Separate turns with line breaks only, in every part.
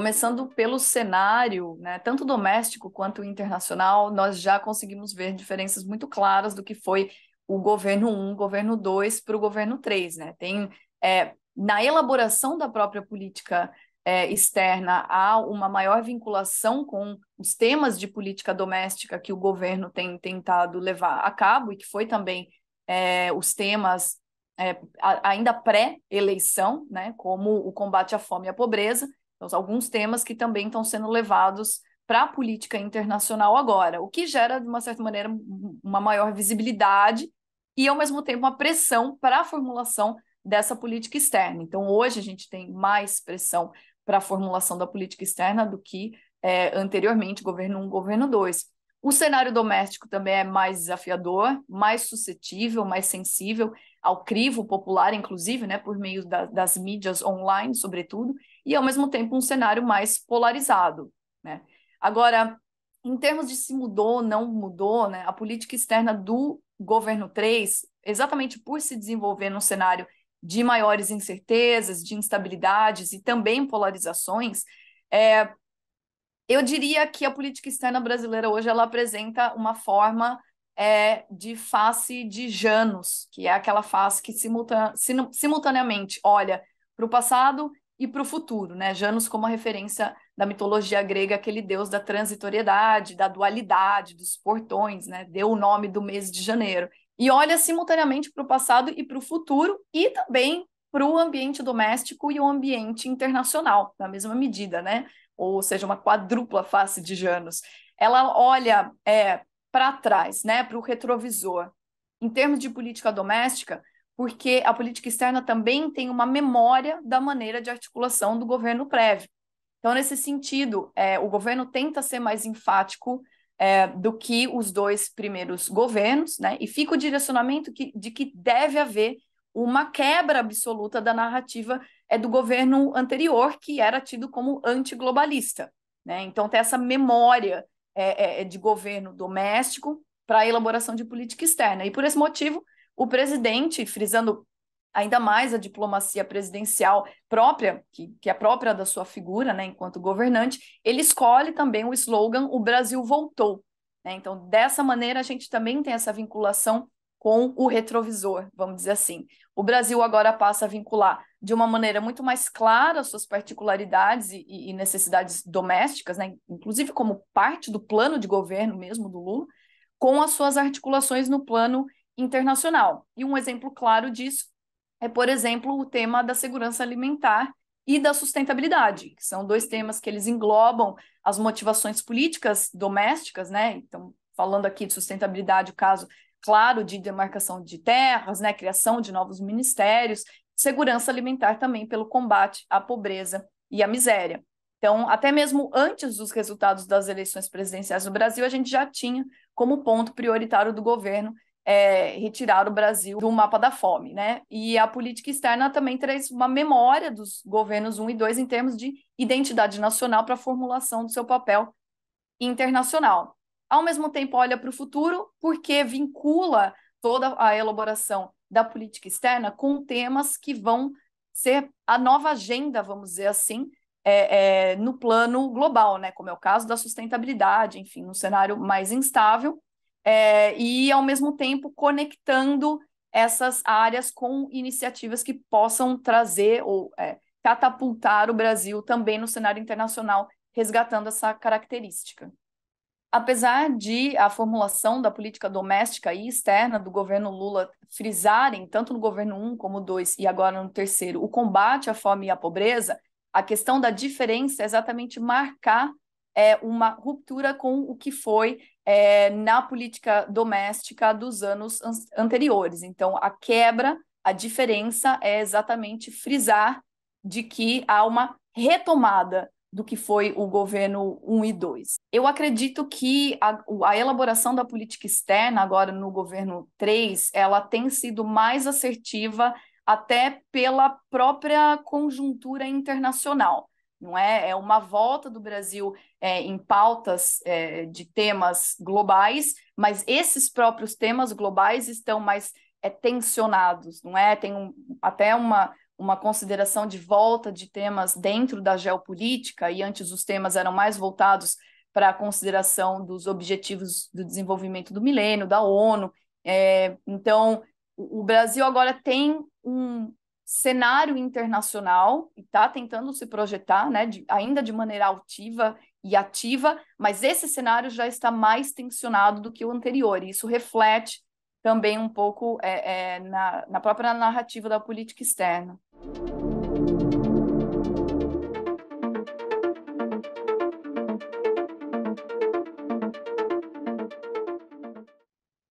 começando pelo cenário, né, tanto doméstico quanto internacional, nós já conseguimos ver diferenças muito claras do que foi o governo 1, governo 2 para o governo 3, né? Na elaboração da própria política externa, há uma maior vinculação com os temas de política doméstica que o governo tem tentado levar a cabo, e que foi também os temas ainda pré-eleição, né, como o combate à fome e à pobreza. Então, alguns temas que também estão sendo levados para a política internacional agora, o que gera, de uma certa maneira, uma maior visibilidade e, ao mesmo tempo, uma pressão para a formulação dessa política externa. Então, hoje a gente tem mais pressão para a formulação da política externa do que anteriormente, governo 1, governo 2. O cenário doméstico também é mais desafiador, mais suscetível, mais sensível ao crivo popular, inclusive, né, por meio das mídias online, sobretudo, e, ao mesmo tempo, um cenário mais polarizado, né? Agora, em termos de se mudou ou não mudou, né, a política externa do governo 3, exatamente por se desenvolver num cenário de maiores incertezas, de instabilidades e também polarizações, eu diria que a política externa brasileira hoje ela apresenta uma forma de face de Janus, que é aquela face que simultaneamente olha para o passado e para o futuro, né? Janus como a referência da mitologia grega, aquele deus da transitoriedade, da dualidade, dos portões, né? Deu o nome do mês de janeiro. E olha simultaneamente para o passado e para o futuro, e também para o ambiente doméstico e o ambiente internacional, na mesma medida, né? Ou seja, uma quadrupla face de Janus. Ela olha para trás, né, para o retrovisor, em termos de política doméstica, porque a política externa também tem uma memória da maneira de articulação do governo prévio. Então, nesse sentido, o governo tenta ser mais enfático do que os dois primeiros governos, né, e fica o direcionamento de que deve haver uma quebra absoluta da narrativa do governo anterior, que era tido como antiglobalista, né? Então, tem essa memória de governo doméstico para a elaboração de política externa. E, por esse motivo, o presidente, frisando ainda mais a diplomacia presidencial própria, que é própria da sua figura, né, enquanto governante, ele escolhe também o slogan "O Brasil voltou", né? Então, dessa maneira, a gente também tem essa vinculação com o retrovisor, vamos dizer assim. O Brasil agora passa a vincular de uma maneira muito mais clara suas particularidades e necessidades domésticas, né, inclusive como parte do plano de governo mesmo do Lula, com as suas articulações no plano internacional. E um exemplo claro disso por exemplo, o tema da segurança alimentar e da sustentabilidade, que são dois temas que eles englobam as motivações políticas domésticas, né? Então, falando aqui de sustentabilidade, o caso claro de demarcação de terras, né, criação de novos ministérios, segurança alimentar também pelo combate à pobreza e à miséria. Então, até mesmo antes dos resultados das eleições presidenciais no Brasil, a gente já tinha como ponto prioritário do governo retirar o Brasil do mapa da fome, né? E a política externa também traz uma memória dos governos 1 e 2 em termos de identidade nacional para a formulação do seu papel internacional. Ao mesmo tempo, olha para o futuro, porque vincula toda a elaboração da política externa com temas que vão ser a nova agenda, vamos dizer assim, no plano global, né? Como é o caso da sustentabilidade, enfim, um cenário mais instável, e, ao mesmo tempo, conectando essas áreas com iniciativas que possam trazer ou catapultar o Brasil também no cenário internacional, resgatando essa característica. Apesar de a formulação da política doméstica e externa do governo Lula frisarem, tanto no governo 1 como 2 e agora no terceiro, o combate à fome e à pobreza, a questão da diferença é exatamente marcar uma ruptura com o que foi na política doméstica dos anos anteriores. Então, a quebra, a diferença é exatamente frisar de que há uma retomada do que foi o governo 1 e 2. Eu acredito que a elaboração da política externa agora no governo 3, ela tem sido mais assertiva até pela própria conjuntura internacional. Não é? É uma volta do Brasil em pautas de temas globais, mas esses próprios temas globais estão mais tensionados, não é? Tem até uma consideração de volta de temas dentro da geopolítica, e antes os temas eram mais voltados para a consideração dos objetivos do desenvolvimento do milênio, da ONU. Então, o Brasil agora tem um cenário internacional e está tentando se projetar, né, ainda de maneira altiva e ativa, mas esse cenário já está mais tensionado do que o anterior, e isso reflete também um pouco na própria narrativa da política externa.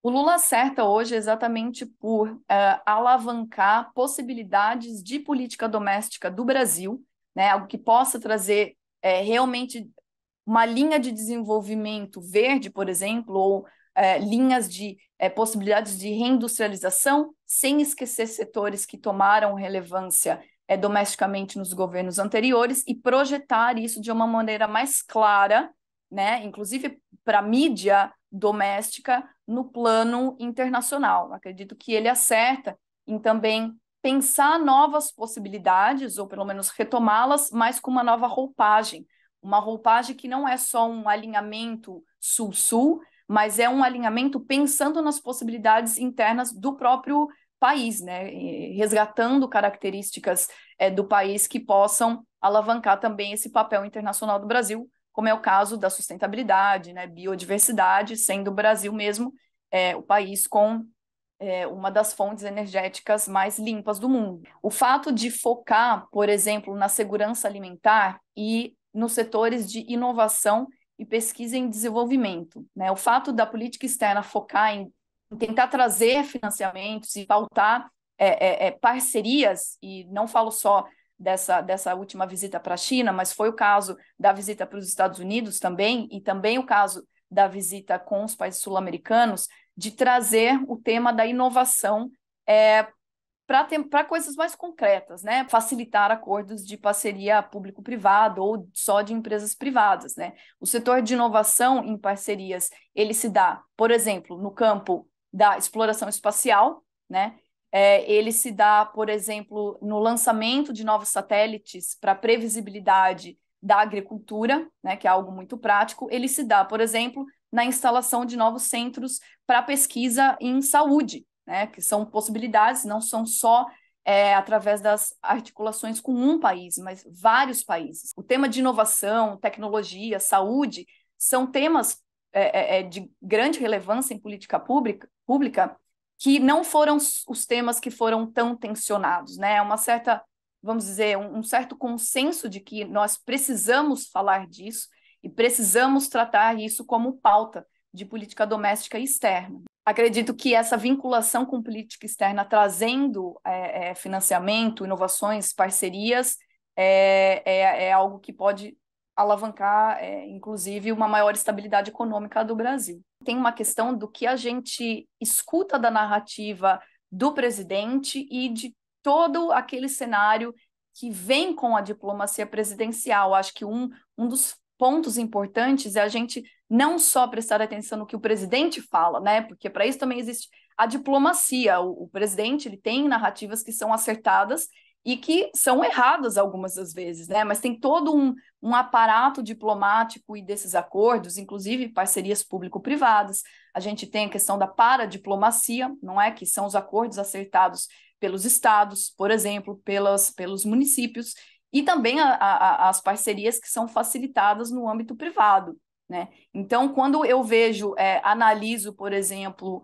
O Lula acerta hoje exatamente por alavancar possibilidades de política doméstica do Brasil, né, algo que possa trazer realmente uma linha de desenvolvimento verde, por exemplo, ou linhas de possibilidades de reindustrialização, sem esquecer setores que tomaram relevância domesticamente nos governos anteriores, e projetar isso de uma maneira mais clara, né, inclusive para a mídia doméstica, no plano internacional. Acredito que ele acerta em também pensar novas possibilidades, ou pelo menos retomá-las, mas com uma nova roupagem que não é só um alinhamento sul-sul, mas é um alinhamento pensando nas possibilidades internas do próprio país, né? Resgatando características do país que possam alavancar também esse papel internacional do Brasil, como é o caso da sustentabilidade, né? Biodiversidade, sendo o Brasil mesmo o país com uma das fontes energéticas mais limpas do mundo. O fato de focar, por exemplo, na segurança alimentar e nos setores de inovação e pesquisa em desenvolvimento, né? O fato da política externa focar em tentar trazer financiamentos e pautar parcerias, e não falo só dessa última visita para a China, mas foi o caso da visita para os Estados Unidos também, e também o caso da visita com os países sul-americanos, de trazer o tema da inovação para coisas mais concretas, né? Facilitar acordos de parceria público-privado ou só de empresas privadas, né? O setor de inovação em parcerias, ele se dá, por exemplo, no campo da exploração espacial, né? Ele se dá, por exemplo, no lançamento de novos satélites para previsibilidade da agricultura, né, que é algo muito prático. Ele se dá, por exemplo, na instalação de novos centros para pesquisa em saúde, né, que são possibilidades, não são só através das articulações com um país, mas vários países. O tema de inovação, tecnologia, saúde, são temas de grande relevância em política pública que não foram os temas que foram tão tensionados, né? Uma certa, vamos dizer, um certo consenso de que nós precisamos falar disso e precisamos tratar isso como pauta de política doméstica e externa. Acredito que essa vinculação com política externa, trazendo financiamento, inovações, parcerias, é algo que pode alavancar, inclusive, uma maior estabilidade econômica do Brasil. Tem uma questão do que a gente escuta da narrativa do presidente e de todo aquele cenário que vem com a diplomacia presidencial. Acho que um dos pontos importantes é a gente não só prestar atenção no que o presidente fala, né? Porque para isso também existe a diplomacia. O presidente, ele tem narrativas que são acertadas e que são erradas algumas das vezes, né? Mas tem todo um aparato diplomático e desses acordos, inclusive parcerias público-privadas. A gente tem a questão da paradiplomacia, não é? Que são os acordos acertados pelos estados, por exemplo, pelos municípios, e também as parcerias que são facilitadas no âmbito privado, né? Então, quando eu vejo, analiso, por exemplo,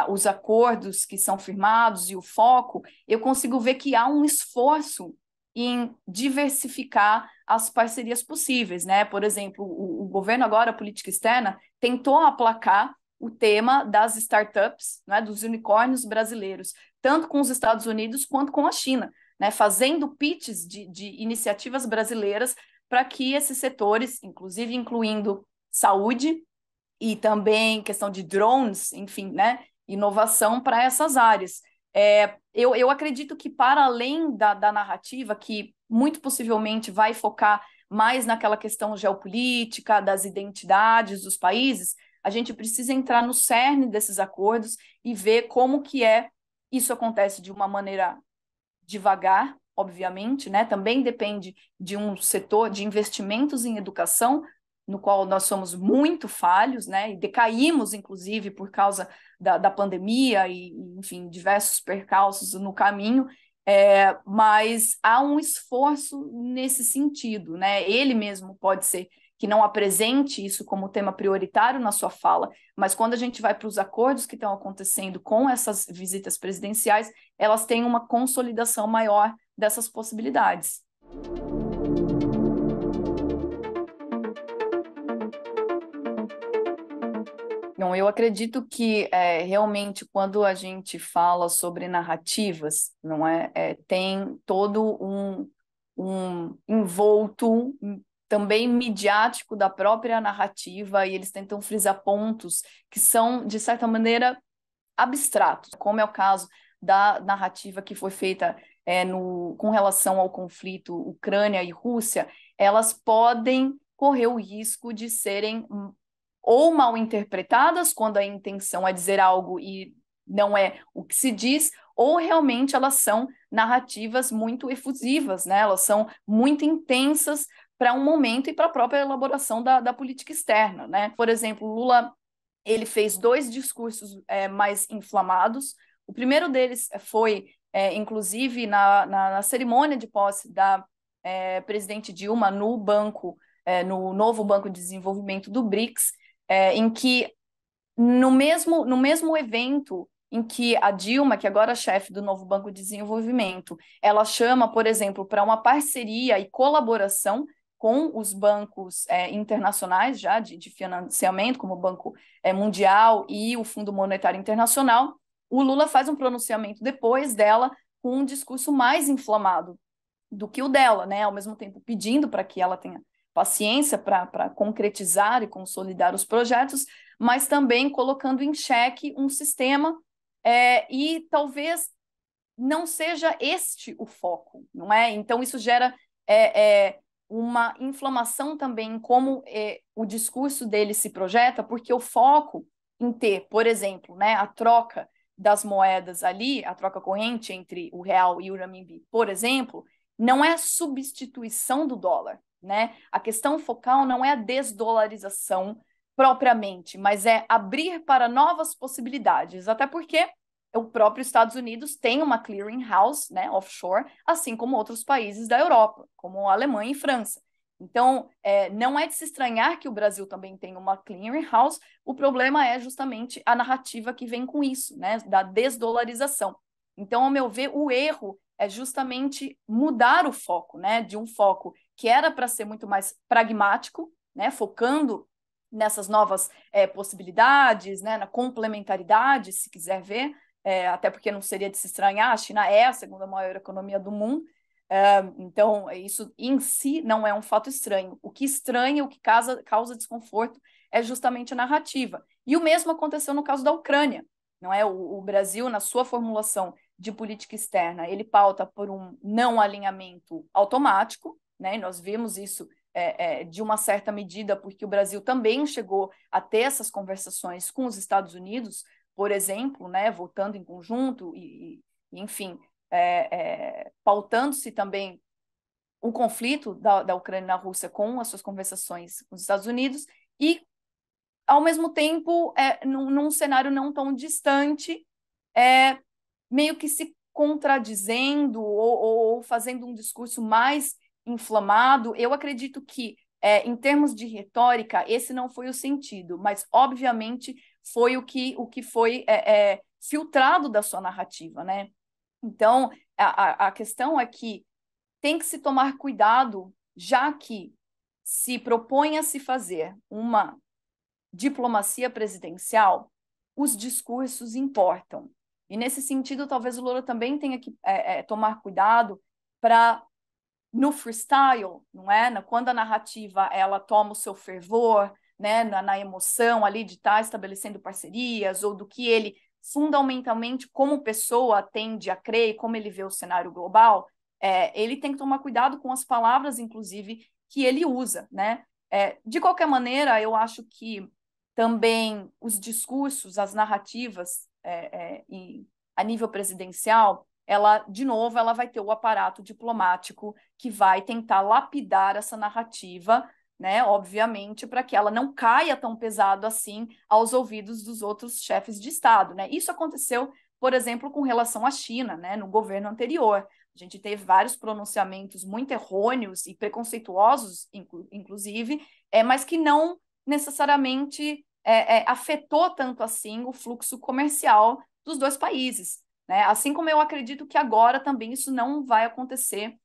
os acordos que são firmados e o foco, eu consigo ver que há um esforço em diversificar as parcerias possíveis, né? Por exemplo, o governo agora, a política externa, tentou aplacar o tema das startups, né, dos unicórnios brasileiros, tanto com os Estados Unidos quanto com a China, né, fazendo pitches de iniciativas brasileiras para que esses setores, inclusive incluindo saúde e também questão de drones, enfim, né, inovação para essas áreas. Eu acredito que, para além da narrativa, que muito possivelmente vai focar mais naquela questão geopolítica, das identidades dos países, a gente precisa entrar no cerne desses acordos e ver como que isso acontece de uma maneira devagar, obviamente, né? Também depende de um setor de investimentos em educação, no qual nós somos muito falhos, né? E decaímos, inclusive, por causa da pandemia e, enfim, diversos percalços no caminho. Mas há um esforço nesse sentido, né? Ele mesmo pode ser que não apresente isso como tema prioritário na sua fala, mas quando a gente vai para os acordos que estão acontecendo com essas visitas presidenciais, elas têm uma consolidação maior dessas possibilidades. Bom, eu acredito que realmente quando a gente fala sobre narrativas, não tem todo um envolto também midiático da própria narrativa e eles tentam frisar pontos que são, de certa maneira, abstratos, como é o caso da narrativa que foi feita com relação ao conflito Ucrânia e Rússia, elas podem correr o risco de serem ou mal interpretadas, quando a intenção é dizer algo e não é o que se diz, ou realmente elas são narrativas muito efusivas, né? Elas são muito intensas para um momento e para a própria elaboração da política externa, né? Por exemplo, Lula ele fez dois discursos mais inflamados. O primeiro deles foi, inclusive, na cerimônia de posse da presidente Dilma no no novo Banco de Desenvolvimento do BRICS, em que no mesmo evento em que a Dilma, que agora é chefe do novo Banco de Desenvolvimento, ela chama, por exemplo, para uma parceria e colaboração com os bancos internacionais já de financiamento, como o Banco Mundial e o Fundo Monetário Internacional, o Lula faz um pronunciamento depois dela com um discurso mais inflamado do que o dela, né? Ao mesmo tempo pedindo para que ela tenha paciência para concretizar e consolidar os projetos, mas também colocando em xeque um sistema e talvez não seja este o foco, não é? Então isso gera uma inflamação também em como o discurso dele se projeta, porque o foco em ter, por exemplo, né, a troca das moedas ali, a troca corrente entre o real e o renminbi, por exemplo, não é a substituição do dólar, né? A questão focal não é a desdolarização propriamente, mas é abrir para novas possibilidades, até porque o próprio Estados Unidos tem uma clearing house, né, offshore, assim como outros países da Europa, como a Alemanha e França. Então, não é de se estranhar que o Brasil também tem uma clearing house, o problema é justamente a narrativa que vem com isso, né, da desdolarização. Então, ao meu ver, o erro é justamente mudar o foco, né, de um foco que era para ser muito mais pragmático, né, focando nessas novas possibilidades, né, na complementaridade, se quiser ver, até porque não seria de se estranhar, a China é a segunda maior economia do mundo, então isso em si não é um fato estranho. O que estranha, o que causa desconforto é justamente a narrativa. E o mesmo aconteceu no caso da Ucrânia, não é? O Brasil, na sua formulação de política externa, ele pauta por um não alinhamento automático, né? E nós vimos isso de uma certa medida, porque o Brasil também chegou a ter essas conversações com os Estados Unidos, por exemplo, né, votando em conjunto enfim, pautando-se também o conflito da Ucrânia na Rússia com as suas conversações com os Estados Unidos e, ao mesmo tempo, num cenário não tão distante, meio que se contradizendo ou fazendo um discurso mais inflamado. Eu acredito que, em termos de retórica, esse não foi o sentido, mas, obviamente, foi o que foi filtrado da sua narrativa, né? Então, a questão é que tem que se tomar cuidado, já que se propõe a se fazer uma diplomacia presidencial, os discursos importam. E, nesse sentido, talvez o Lula também tenha que tomar cuidado para, no freestyle, não é? Quando a narrativa ela toma o seu fervor, né? Na emoção ali de estar estabelecendo parcerias, ou do que ele, fundamentalmente, como pessoa, tende a crer, como ele vê o cenário global, ele tem que tomar cuidado com as palavras, inclusive, que ele usa, né? De qualquer maneira, eu acho que também os discursos, as narrativas a nível presidencial, ela, de novo, ela vai ter o aparato diplomático que vai tentar lapidar essa narrativa, né, obviamente, para que ela não caia tão pesado assim aos ouvidos dos outros chefes de Estado, né? Isso aconteceu, por exemplo, com relação à China, né, no governo anterior. A gente teve vários pronunciamentos muito errôneos e preconceituosos, inclusive, mas que não necessariamente afetou tanto assim o fluxo comercial dos dois países, né? Assim como eu acredito que agora também isso não vai acontecer,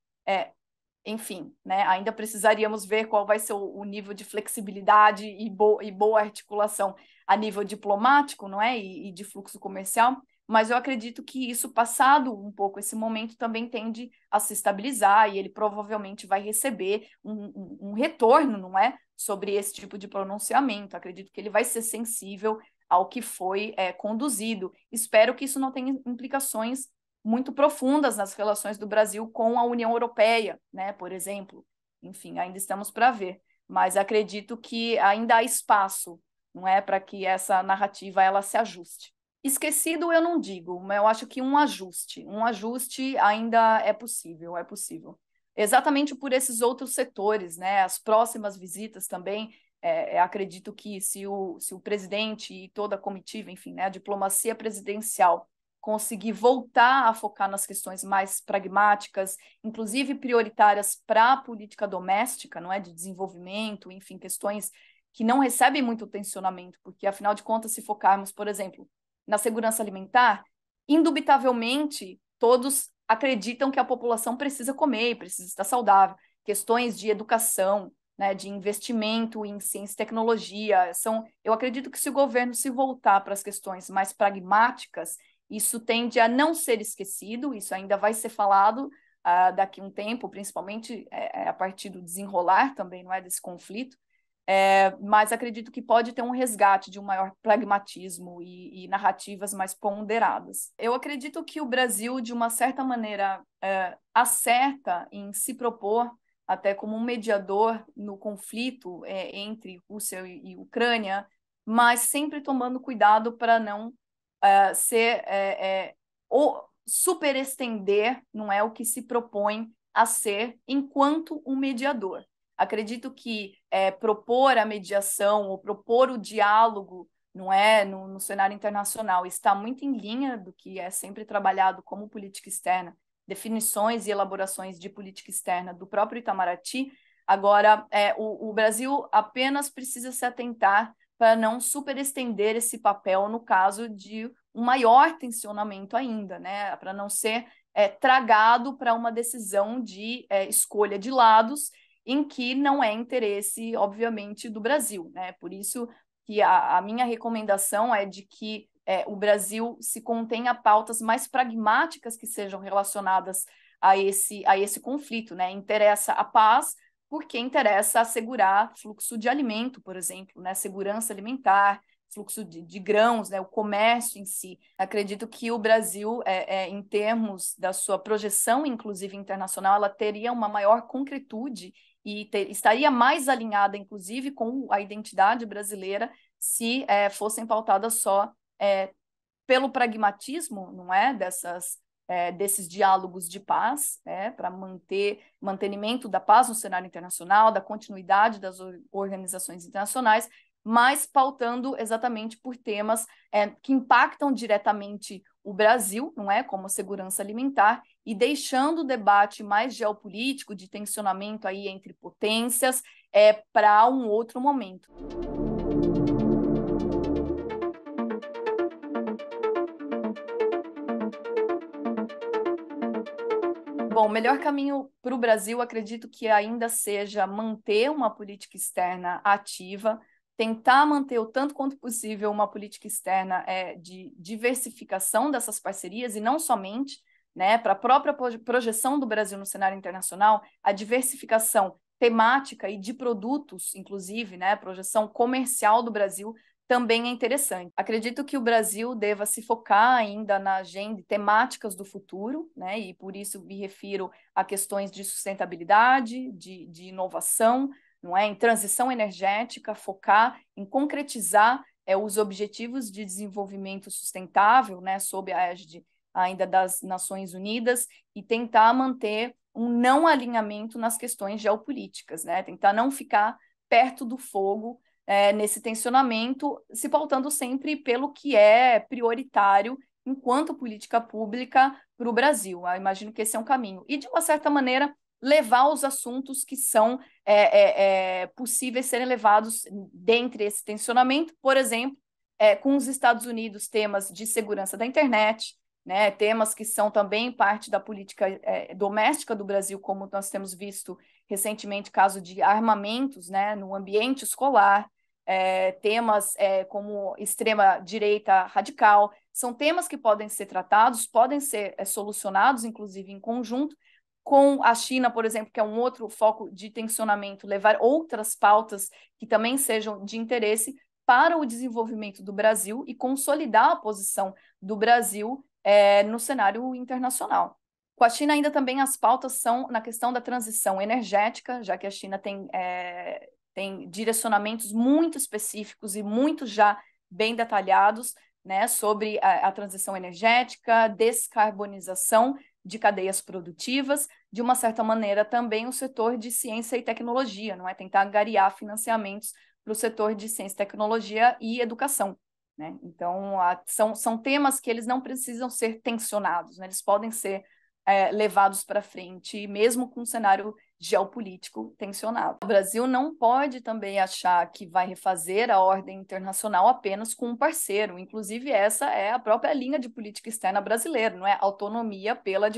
enfim, né, ainda precisaríamos ver qual vai ser o nível de flexibilidade e boa articulação a nível diplomático, não é? E de fluxo comercial, mas eu acredito que isso, passado um pouco esse momento, também tende a se estabilizar e ele provavelmente vai receber um retorno, não é? Sobre esse tipo de pronunciamento. Acredito que ele vai ser sensível ao que foi conduzido. Espero que isso não tenha implicações muito profundas nas relações do Brasil com a União Europeia, né, por exemplo. Enfim, ainda estamos para ver, mas acredito que ainda há espaço, não é, para que essa narrativa ela se ajuste. Esquecido eu não digo, mas eu acho que um ajuste ainda é possível, é possível. Exatamente por esses outros setores, né, as próximas visitas também, acredito que se o presidente e toda a comitiva, enfim, né, a diplomacia presidencial conseguir voltar a focar nas questões mais pragmáticas, inclusive prioritárias para a política doméstica, não é, de desenvolvimento, enfim, questões que não recebem muito tensionamento, porque, afinal de contas, se focarmos, por exemplo, na segurança alimentar, indubitavelmente, todos acreditam que a população precisa comer, precisa estar saudável. Questões de educação, né, de investimento em ciência e tecnologia, eu acredito que se o governo se voltar para as questões mais pragmáticas, isso tende a não ser esquecido, isso ainda vai ser falado daqui a um tempo, principalmente a partir do desenrolar também, não é, desse conflito, mas acredito que pode ter um resgate de um maior pragmatismo e narrativas mais ponderadas. Eu acredito que o Brasil, de uma certa maneira, acerta em se propor até como um mediador no conflito entre Rússia e Ucrânia, mas sempre tomando cuidado para não ou superestender, não é o que se propõe a ser enquanto um mediador. Acredito que propor a mediação ou propor o diálogo, não é, no cenário internacional, está muito em linha do que é sempre trabalhado como política externa, definições e elaborações de política externa do próprio Itamaraty. Agora, o Brasil apenas precisa se atentar para não superestender esse papel no caso de um maior tensionamento ainda, né? Para não ser tragado para uma decisão de escolha de lados em que não é interesse, obviamente, do Brasil, né? Por isso que a minha recomendação é de que o Brasil se contenha a pautas mais pragmáticas que sejam relacionadas a esse conflito, né? Interessa a paz, porque interessa assegurar fluxo de alimento, por exemplo, né? Segurança alimentar, fluxo de grãos, né? O comércio em si. Acredito que o Brasil, em termos da sua projeção, inclusive internacional, ela teria uma maior concretude e estaria mais alinhada, inclusive, com a identidade brasileira se fossem pautadas só pelo pragmatismo, não é, desses diálogos de paz, para mantenimento da paz no cenário internacional, da continuidade das organizações internacionais, mas pautando exatamente por temas que impactam diretamente o Brasil, não é, como a segurança alimentar, e deixando o debate mais geopolítico, de tensionamento aí entre potências, para um outro momento. Bom, o melhor caminho para o Brasil, acredito que ainda seja manter uma política externa ativa, tentar manter o tanto quanto possível uma política externa de diversificação dessas parcerias, e não somente, né, para a própria projeção do Brasil no cenário internacional, a diversificação temática e de produtos, inclusive, né, projeção comercial do Brasil, também é interessante. Acredito que o Brasil deva se focar ainda na agenda temáticas do futuro, né? E por isso me refiro a questões de sustentabilidade, de inovação, não é? Em transição energética, focar em concretizar os objetivos de desenvolvimento sustentável, né? Sob a égide ainda das Nações Unidas e tentar manter um não alinhamento nas questões geopolíticas, né? Tentar não ficar perto do fogo nesse tensionamento, se pautando sempre pelo que é prioritário enquanto política pública para o Brasil. Eu imagino que esse é um caminho. E, de uma certa maneira, levar os assuntos que são possíveis serem levados dentre esse tensionamento, por exemplo, com os Estados Unidos, temas de segurança da internet, né, temas que são também parte da política doméstica do Brasil, como nós temos visto recentemente, caso de armamentos, né, no ambiente escolar, temas como extrema-direita radical, são temas que podem ser tratados, podem ser solucionados, inclusive em conjunto, com a China, por exemplo, que é um outro foco de tensionamento, levar outras pautas que também sejam de interesse para o desenvolvimento do Brasil e consolidar a posição do Brasil no cenário internacional. Com a China, ainda também as pautas são na questão da transição energética, já que a China tem direcionamentos muito específicos e muito já bem detalhados, né, sobre a transição energética, descarbonização de cadeias produtivas, de uma certa maneira também o setor de ciência e tecnologia, não é? Tentar angariar financiamentos para o setor de ciência, tecnologia e educação, né? Então, são temas que eles não precisam ser tensionados, né? Eles podem ser levados para frente, mesmo com um cenário geopolítico tensionado. O Brasil não pode também achar que vai refazer a ordem internacional apenas com um parceiro. Inclusive, essa é a própria linha de política externa brasileira, não é? Autonomia pela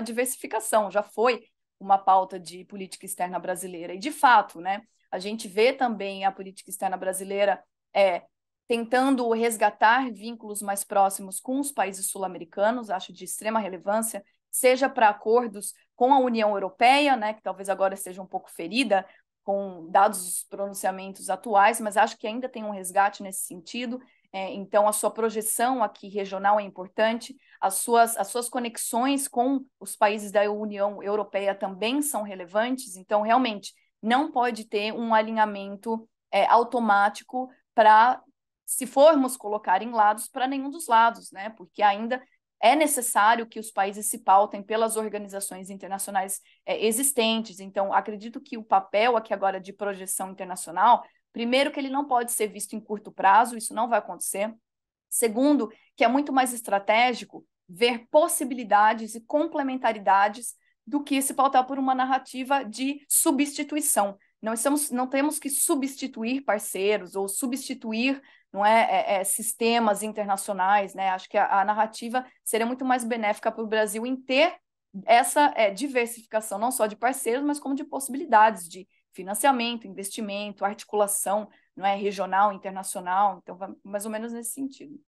diversificação. Já foi uma pauta de política externa brasileira. E, de fato, né, a gente vê também a política externa brasileira tentando resgatar vínculos mais próximos com os países sul-americanos, acho de extrema relevância, seja para acordos com a União Europeia, né, que talvez agora esteja um pouco ferida, com dados os pronunciamentos atuais, mas acho que ainda tem um resgate nesse sentido. Então, a sua projeção aqui regional é importante, as suas conexões com os países da União Europeia também são relevantes, então, realmente, não pode ter um alinhamento automático para, se formos colocar em lados, para nenhum dos lados, né? Porque ainda é necessário que os países se pautem pelas organizações internacionais existentes. Então, acredito que o papel aqui agora de projeção internacional, primeiro, que ele não pode ser visto em curto prazo, isso não vai acontecer. Segundo, que é muito mais estratégico ver possibilidades e complementaridades do que se pautar por uma narrativa de substituição. Não temos que substituir parceiros ou substituir, não sistemas internacionais, né? Acho que a narrativa seria muito mais benéfica para o Brasil em ter essa diversificação, não só de parceiros, mas como de possibilidades de financiamento, investimento, articulação, não é, regional, internacional. Então, vai mais ou menos nesse sentido.